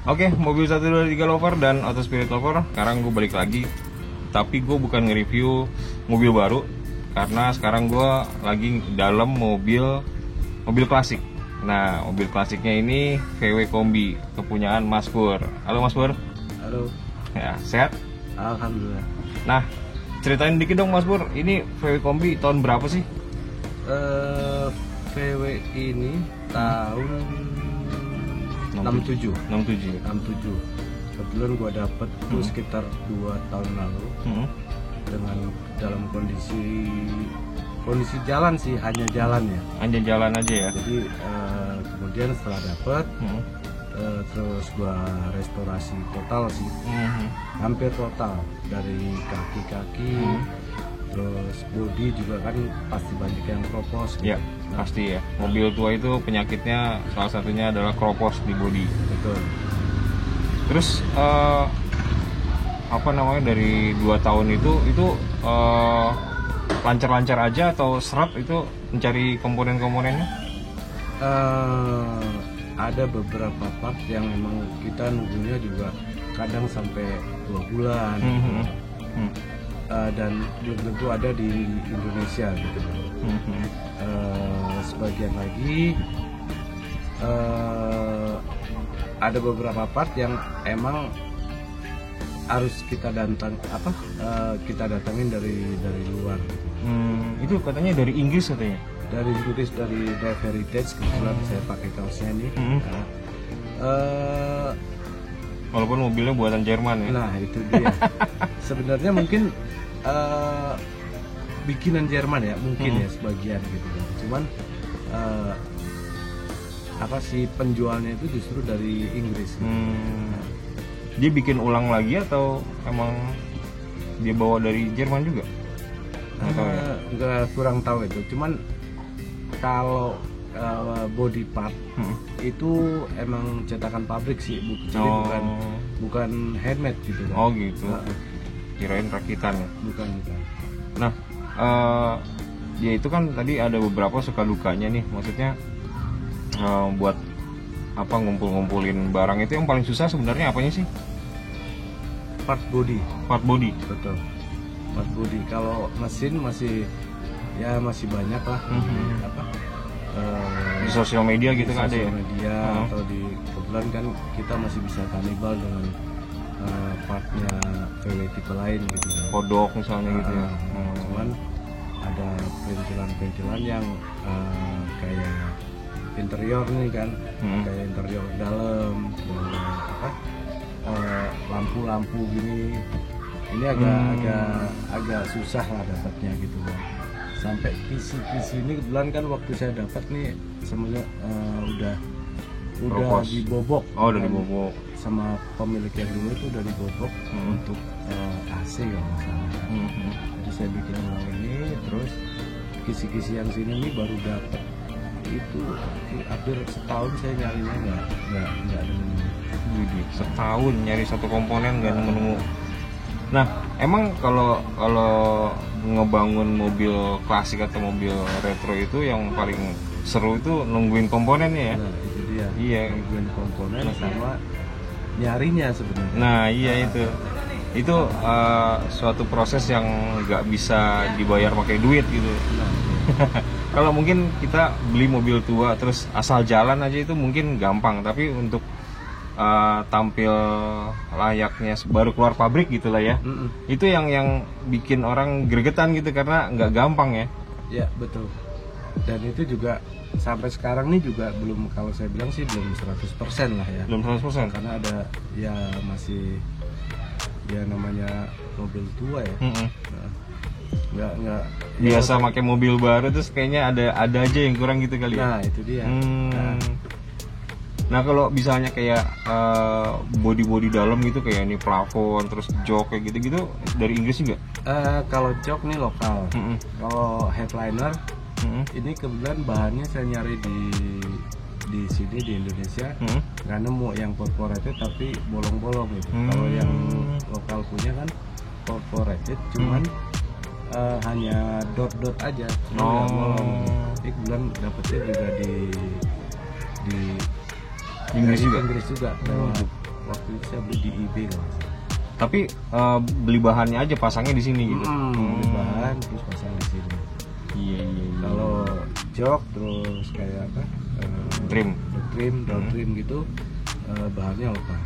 Oke, mobil 123 lover dan Auto Spirit lover. Sekarang gue balik lagi, tapi gue bukan nge-review mobil baru, karena sekarang gue lagi dalam mobil klasik. Nah, mobil klasiknya ini VW Kombi, kepunyaan Mas Pur. Halo Mas Pur. Halo. Ya, sehat? Alhamdulillah. Nah, ceritain dikit dong Mas Pur, ini VW Kombi tahun berapa sih? VW ini tahun 67. 67. Kebetulan gua dapet itu sekitar 2 tahun lalu. Dengan dalam kondisi jalan sih, hanya jalan ya. Hanya jalan aja ya. Jadi kemudian setelah dapet, terus gua restorasi total sih, hampir total dari kaki-kaki. Terus bodi juga kan pasti banyak yang kropos gitu. Ya, pasti ya. Mobil tua itu penyakitnya salah satunya adalah kropos di bodi. Betul. Terus apa namanya, dari 2 tahun itu lancar-lancar aja atau seret itu mencari komponen-komponennya? Ada beberapa part yang memang kita nunggunya juga kadang sampai 2 bulan. Dan belum tentu ada di Indonesia gitu. Sebagian lagi ada beberapa part yang emang harus kita datangin dari luar. Itu katanya dari Inggris katanya. Dari Inggris, dari Drive Heritage, kebetulan saya pakai kaosnya ini. Walaupun mobilnya buatan Jerman ya. Nah itu dia. Sebenarnya mungkin bikinan Jerman ya, mungkin ya sebagian gitu. Cuman penjualnya itu justru dari Inggris. Dia bikin ulang lagi atau emang dia bawa dari Jerman juga? Nggak, kurang tahu itu. Cuman kalau body part itu emang cetakan pabrik sih, jadi bukan handmade gitu kan. Oh gitu. Kirain rakitan ya. Bukan. Nah, ya itu kan tadi ada beberapa suka dukanya nih. Maksudnya buat apa, ngumpulin barang itu yang paling susah sebenarnya apanya sih? Part body. Betul. Part body. Kalau mesin masih banyak lah. Di sosial media gitu kan ada ya? Media atau di kebetulan kan kita masih bisa kanibal dengan partnya VW tipe lain gitu kan. Kodok misalnya gitu ya. Cuman ada perintilan yang kayak interior nih kan, kayak interior dalam, lampu-lampu gini. Ini agak susah lah dapatnya gitu kan. Sampai PC ini kebetulan kan waktu saya dapat nih semuanya udah dibobok. Oh, udah dibobok. Sama pemilik yang dulu itu udah dibobok untuk AC kalau nggak salah. Jadi saya bikin ulang ini, terus kisi-kisi yang sini nih baru dapat. Itu hampir setahun saya nyarinya nggak nemu. Setahun nyari satu komponen nggak nemu. Nah, emang kalau ngebangun mobil klasik atau mobil retro itu yang paling seru itu nungguin komponennya ya? Nah, itu dia. Iya. Nungguin komponen sama nyarinya sebenarnya. Nah, iya itu suatu proses yang nggak bisa dibayar pakai duit gitu. Kalau mungkin kita beli mobil tua terus asal jalan aja itu mungkin gampang, tapi untuk tampil layaknya baru keluar pabrik gitulah ya. Itu yang bikin orang gregetan gitu, karena nggak gampang ya. Ya betul. Dan itu juga sampai sekarang nih juga belum, kalau saya bilang sih belum 100% lah ya. Belum 100%. Karena ada ya masih ya namanya mobil tua ya. Nggak biasa pakai mobil baru terus kayaknya ada aja yang kurang gitu kali ya. Nah itu dia. Nah kalau misalnya kayak body dalam gitu, kayak ini plafon terus jok kayak gitu dari Inggris juga? Kalau jok nih lokal. Kalau headliner ini kebetulan bahannya saya nyari di sini di Indonesia nggak nemu yang corporated tapi bolong-bolong gitu. Kalau yang lokal punya kan corporated, cuman hanya dot aja, nggak bolong. Ini kebetulan dapetnya juga di Inggris juga. waktu itu saya beli di eBay kalau nggak salah. Tapi beli bahannya aja pasangnya di sini gitu. Beli bahan terus pasang di sini. Iya. Kalau jok terus kayak apa? Trim. Door trim gitu, bahannya lokal.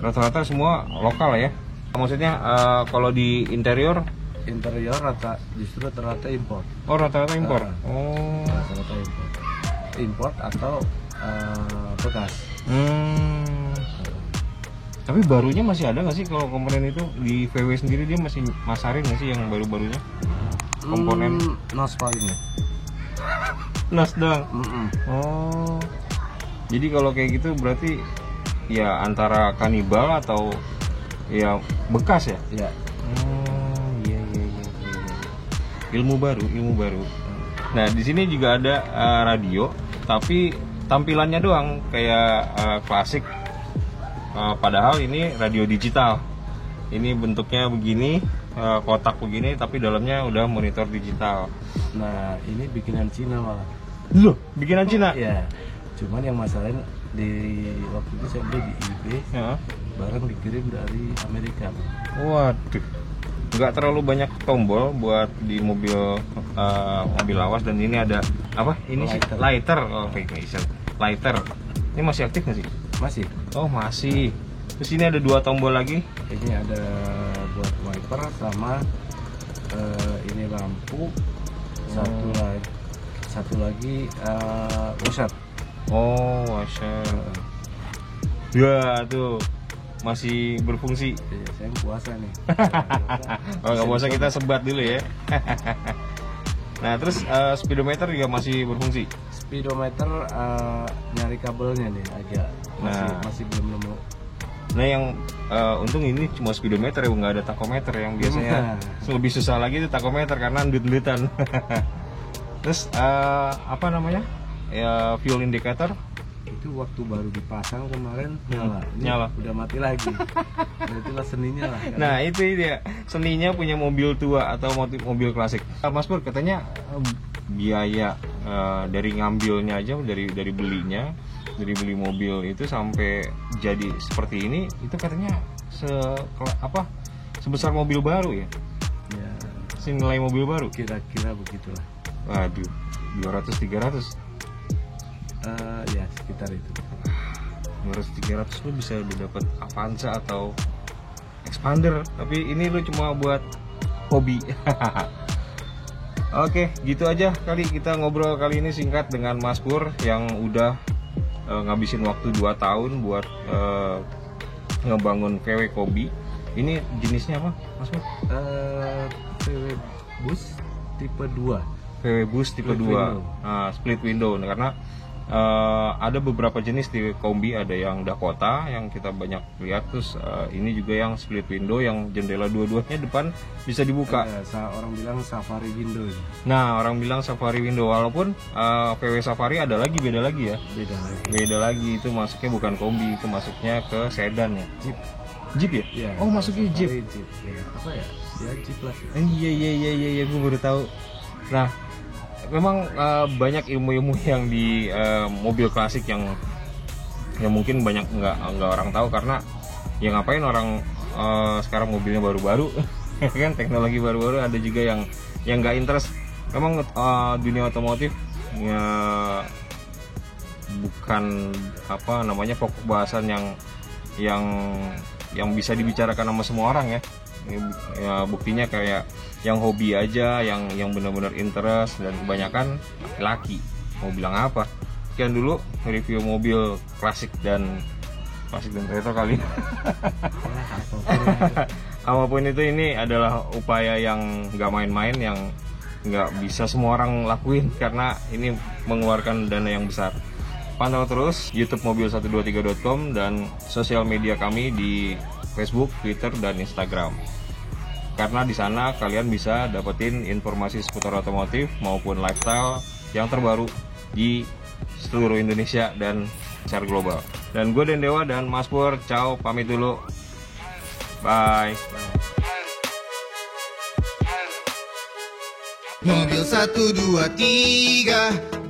Rata-rata semua lokal ya. Maksudnya kalau di interior Justru rata-rata impor. Oh, rata-rata impor. Rata-rata impor atau bekas. Tapi barunya masih ada nggak sih kalau komponen itu di VW sendiri, dia masih masarin nggak sih yang baru-barunya komponen? Nos paling ya. Nas doang. Oh, jadi kalau kayak gitu berarti ya antara kanibal atau ya bekas ya? Iya. Iya. Ilmu baru. Nah, di sini juga ada radio, tapi tampilannya doang kayak klasik. Padahal ini radio digital. Ini bentuknya begini, kotak begini, tapi dalamnya udah monitor digital. Nah, ini bikinan Cina malah. Loh, bikinan Cina? Iya. Cuman yang masalahnya waktu itu saya beli di eBay, barang dikirim dari Amerika. Waduh, nggak terlalu banyak tombol buat di mobil lawas, dan ini ada apa? Ini Lighter. Lighter. Oh, lighter. Ini masih aktif nggak sih? Masih. Oh, masih. Terus ini ada 2 tombol lagi. Ini ada buat wiper sama ini lampu. Satu lagi washer. Oh, washer. Ya, tuh masih berfungsi. Ya, saya puasa nih. Kalau nggak puasa kita sebat dulu ya. Nah, terus speedometer juga masih berfungsi. Speedometer nyari kabelnya nih agak masih belum nemu. Nah, yang untung ini cuma speedometer ya, nggak ada takometer yang biasanya lebih susah lagi itu takometer karena ndut-ndutan. Terus apa namanya? Ya, fuel indicator itu waktu baru dipasang kemarin nyala. Udah mati lagi. Nah, itulah seninya lah. Nah, itu dia seninya punya mobil tua atau mobil klasik. Mas Pur, katanya biaya dari ngambilnya aja, dari belinya, dari beli mobil itu sampai jadi seperti ini, itu katanya sebesar mobil baru ya? Ya, Senilai mobil baru? kira-kira begitulah. Waduh, 200-300. Ya sekitar itu. 200-300 lu bisa udah dapat Avanza atau Expander, tapi ini lu cuma buat hobi. Oke, gitu aja kali kita ngobrol kali ini singkat dengan Mas Pur yang udah ngabisin waktu 2 tahun buat ngebangun VW Kombi. Ini jenisnya apa, Mas Pur? VW Bus tipe 2. VW Bus tipe 2. Split window. Nah, karena ada beberapa jenis di Kombi, ada yang Dakota yang kita banyak lihat, terus ini juga yang split window yang jendela dua-duanya depan bisa dibuka. Orang bilang Safari window. Nah, orang bilang Safari window, walaupun VW Safari beda lagi ya. Beda lagi, itu masuknya bukan Kombi, itu masuknya ke sedan ya. Jeep ya? Ya, oh, masuknya Jeep. Ya, apa ya? Ya Jeep lah. Iya, gue baru tahu. Nah, memang banyak ilmu-ilmu yang di mobil klasik yang mungkin banyak nggak orang tahu, karena ya ngapain orang sekarang mobilnya baru-baru kan, teknologi baru-baru. Ada juga yang nggak interest. Memang dunia otomotif ya bukan apa namanya pokok bahasan yang bisa dibicarakan sama semua orang ya. Ya, buktinya kayak yang hobi aja, yang benar-benar interest, dan kebanyakan laki-laki. Mau bilang apa? Sekian dulu review mobil klasik dan retro kali. Apapun itu, ini adalah upaya yang nggak main-main, yang nggak bisa semua orang lakuin karena ini mengeluarkan dana yang besar. Pantau terus YouTube mobil123.com dan sosial media kami di Facebook, Twitter, dan Instagram. Karena di sana kalian bisa dapetin informasi seputar otomotif maupun lifestyle yang terbaru di seluruh Indonesia dan secara global. Dan gue Dendewa dan Mas Pur, ciao, pamit dulu. Bye. Mobil 1, 2, 3